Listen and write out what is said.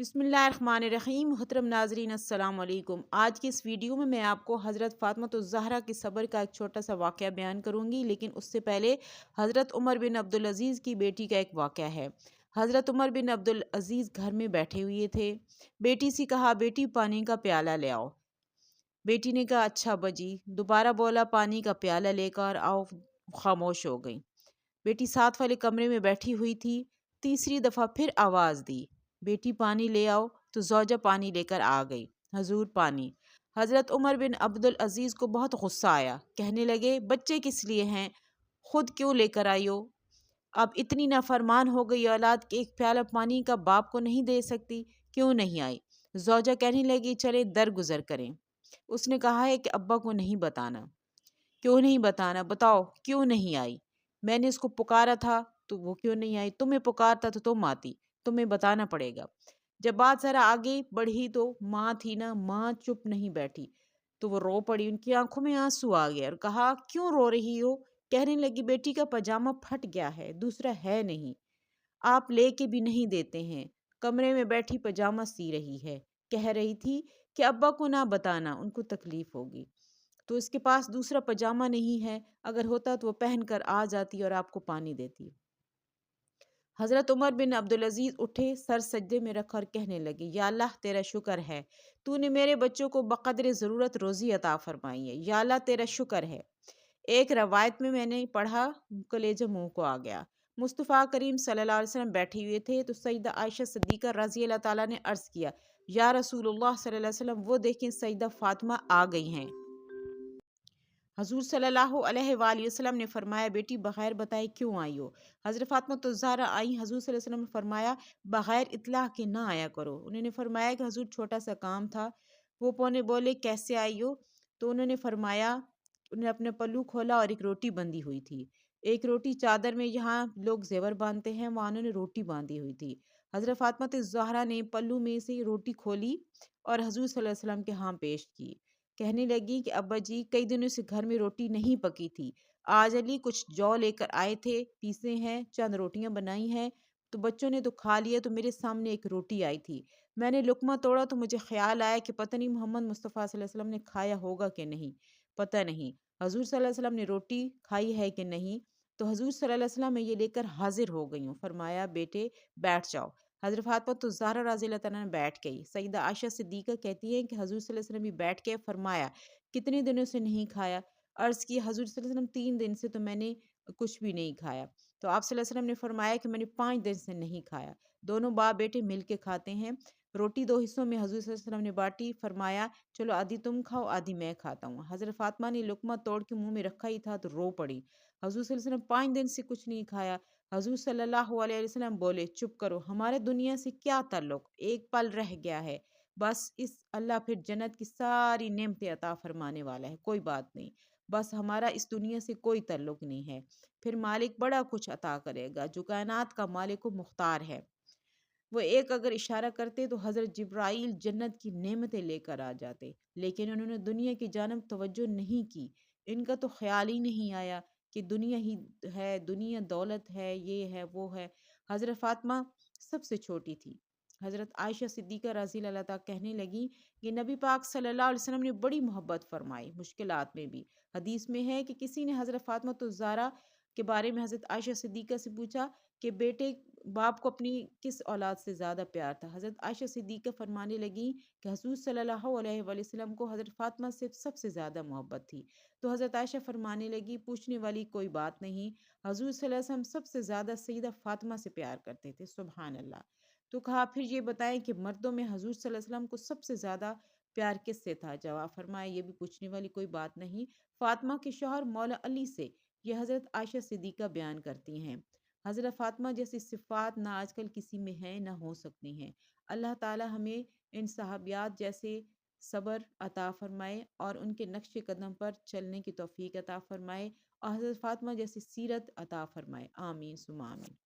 बिस्मिल्लाहिर्रहमानिर्रहीम। मुहतरम नाजरीन, अस्सलाम वालेकुम। आज की इस वीडियो में मैं आपको हज़रत फ़ातिमा ज़हरा की सब्र का एक छोटा सा वाक़या बयान करूँगी, लेकिन उससे पहले हज़रत उमर बिन अब्दुल अज़ीज़ की बेटी का एक वाक़या है। हज़रत उमर बिन अब्दुल अज़ीज़ घर में बैठे हुए थे। बेटी से कहा, बेटी पानी का प्याला ले आओ। बेटी ने कहा, अच्छा बजी। दोबारा बोला, पानी का प्याला लेकर आओ। खामोश हो गई। बेटी साथ वाले कमरे में बैठी हुई थी। तीसरी दफ़ा फिर आवाज़ दी, बेटी पानी ले आओ। तो ज़ौजा पानी लेकर आ गई। हजूर पानी। हज़रत उमर बिन अब्दुल अज़ीज़ को बहुत गुस्सा आया। कहने लगे, बच्चे किस लिए हैं, खुद क्यों लेकर आई हो? अब इतनी नाफरमान हो गई औलाद कि एक प्याला पानी का बाप को नहीं दे सकती, क्यों नहीं आई? ज़ौजा कहने लगी, चले दर गुजर करें। उसने कहा है कि अब्बा को नहीं बताना। क्यों नहीं बताना, बताओ क्यों नहीं आई? मैंने इसको पुकारा था तो वो क्यों नहीं आई? तुम्हें पुकारता तो तुम आती। तुम्हें बताना पड़ेगा। जब बात जरा आगे बढ़ी तो माँ थी ना, माँ चुप नहीं बैठी। तो वो रो पड़ी। उनकी आंखों में आंसू आ गया और कहा, क्यों रो रही हो? कहने लगी, बेटी का पजामा फट गया है, दूसरा है नहीं। आप लेके भी नहीं देते हैं। कमरे में बैठी पजामा सी रही है। कह रही थी कि अब्बा को ना बताना, उनको तकलीफ होगी। तो इसके पास दूसरा पजामा नहीं है, अगर होता तो वो पहन कर आ जाती और आपको पानी देती। हज़रत उमर बिन अब्दुल अज़ीज़ उठे, सर सजदे में रख कर कहने लगे, या अल्लाह तेरा शुक्र है, तूने मेरे बच्चों को बक़द्र ज़रूरत रोज़ी अता फरमाई है। या अल्लाह तेरा शुक्र है। एक रवायत में मैंने पढ़ा, कलेजा मुंह को आ गया। मुस्तफ़ा करीम सल्लल्लाहु अलैहि वसल्लम बैठे हुए थे तो सईदा आयशा सिद्दीक़ा रज़ी अल्लाह ताला ने अर्ज़ किया, या रसूलुल्लाह सल्लल्लाहु अलैहि वसल्लम, वो देखें सईदा फ़ातिमा आ गई हैं। हजूर सल्लल्लाहु अलैहि वसल्लम ने फरमाया, बेटी बग़ैर बताए क्यों आई हो? हज़रत फ़ातिमा तो ज़हरा आई। हजूर सल्लल्लाहु अलैहि वसल्लम ने फरमाया, बग़ैर इत्तला के ना आया करो। उन्होंने फरमाया कि हजूर छोटा सा काम था। वो पौने बोले, कैसे आई हो? तो उन्होंने फरमाया, उन्हें अपने पल्लू खोला और एक रोटी बंधी हुई थी। एक रोटी चादर में, यहाँ लोग जेवर बांधते हैं, वहाँ उन्होंने रोटी बांधी हुई थी। हज़रत फ़ातिमा तो ज़हरा ने पल्लू में से रोटी खोली और हजूर सल्लल्लाहु अलैहि वसल्लम के यहाँ पेश की। कहने लगी कि अब्बा जी, कई दिनों से घर में रोटी नहीं पकी थी। आज अली कुछ जौ लेकर आए थे, पीसे हैं, चंद रोटियां बनाई हैं, तो बच्चों ने तो खा लिया। तो मेरे सामने एक रोटी आई थी, मैंने लुकमा तोड़ा तो मुझे ख्याल आया कि पता नहीं मोहम्मद मुस्तफ़ा सल्लल्लाहु अलैहि वसल्लम ने खाया होगा कि नहीं, पता नहीं हजूर सल्लल्लाहु अलैहि वसल्लम ने रोटी खाई है कि नहीं। तो हजूर सल्लल्लाहु अलैहि वसल्लम मैं ये लेकर हाजिर हो गई हूँ। फरमाया, बेटे बैठ जाओ। हज़रत फ़ातिमा तो ज़हरा रज़ी अल्लाह तआला अन्हा बैठ गई। सईदा आयशा सिद्दीक़ा कहती हैं कि हज़ूर सल्लल्लाहु अलैहि वसल्लम भी बैठ के फरमाया, कितने दिनों से नहीं खाया? अर्ज़ की, हज़ूर सल्लल्लाहु अलैहि वसल्लम 3 दिन से तो मैंने कुछ भी नहीं खाया। तो आप सल्लल्लाहु अलैहि वसल्लम ने फरमाया कि मैंने 5 दिन से नहीं खाया। दोनों बाप बेटे मिल के खाते हैं। रोटी 2 हिस्सों में हज़ूर सल्लल्लाहु अलैहि वसल्लम ने बाँटी। फरमाया, चलो आधी तुम खाओ, आधी मैं खाता हूँ। हज़रत फ़ातिमा ने लुक़मा तोड़ के मुँह में रखा ही था तो रो पड़ी। हज़ूर सल्लल्लाहु अलैहि वसल्लम 5 दिन से कुछ नहीं खाया। हजूर सल्लल्लाहु अलैहि वसल्लम बोले, चुप करो, हमारे दुनिया से क्या ताल्लुक, एक पल रह गया है बस। इस अल्लाह फिर जन्नत की सारी नेमतें अता फरमाने वाला है, कोई बात नहीं। बस हमारा इस दुनिया से कोई ताल्लुक नहीं है, फिर मालिक बड़ा कुछ अता करेगा, जो कायनात का मालिक व मुख्तार है। वो एक अगर इशारा करते तो हज़रत जिब्राइल जन्नत की नेमतें लेकर आ जाते, लेकिन उन्होंने दुनिया की जानब तवज्जो नहीं की। इनका तो ख्याल ही नहीं आया कि दुनिया ही है, दुनिया दौलत है, ये है, वो है। हज़रत फ़ातिमा सबसे छोटी थी। हज़रत आयशा सिद्दीक़ा रज़ी अल्लाह तआला कहने लगी कि नबी पाक सल्लल्लाहु अलैहि वसल्लम ने बड़ी मोहब्बत फरमाई मुश्किलात में भी। हदीस में है कि किसी ने हज़रत फ़ातिमा तो ज़हरा के बारे में हज़रत आयशा सिद्दीक़ा से पूछा कि बेटे बाप को अपनी किस औलाद से ज़्यादा प्यार था? हज़रत आयशा सिद्दीक़ा फरमाने लगी कि हुज़ूर सल्लल्लाहु अलैहि वसल्लम को हज़रत फ़ातिमा से सबसे ज़्यादा मोहब्बत थी। तो हज़रत आयशा फरमाने लगी, पूछने वाली कोई बात नहीं, हुज़ूर सल्लल्लाहु अलैहि वसल्लम सबसे ज़्यादा सैयदा फ़ातिमा से प्यार करते थे। सुभान अल्लाह। तो कहा, फिर ये बताएं कि मर्दों में हुज़ूर सल्लल्लाहु अलैहि वसल्लम को सबसे ज़्यादा प्यार किससे था? जवाब फरमाया, ये भी पूछने वाली कोई बात नहीं, फ़ातिमा के शौहर मौला अली से। ये हज़रत आयशा सिद्दीक़ा बयान करती हैं। हज़रत फ़ातिमा जैसी सिफ़ात ना आजकल किसी में है ना हो सकती हैं। अल्लाह ताला हमें इन सहाबियात जैसे सब्र अता फ़रमाए और उनके नक्श कदम पर चलने की तौफ़ीक अता फ़रमाए और हज़रत फ़ातिमा जैसी सीरत अता फ़रमाए। आमीन सुम्मा आमीन।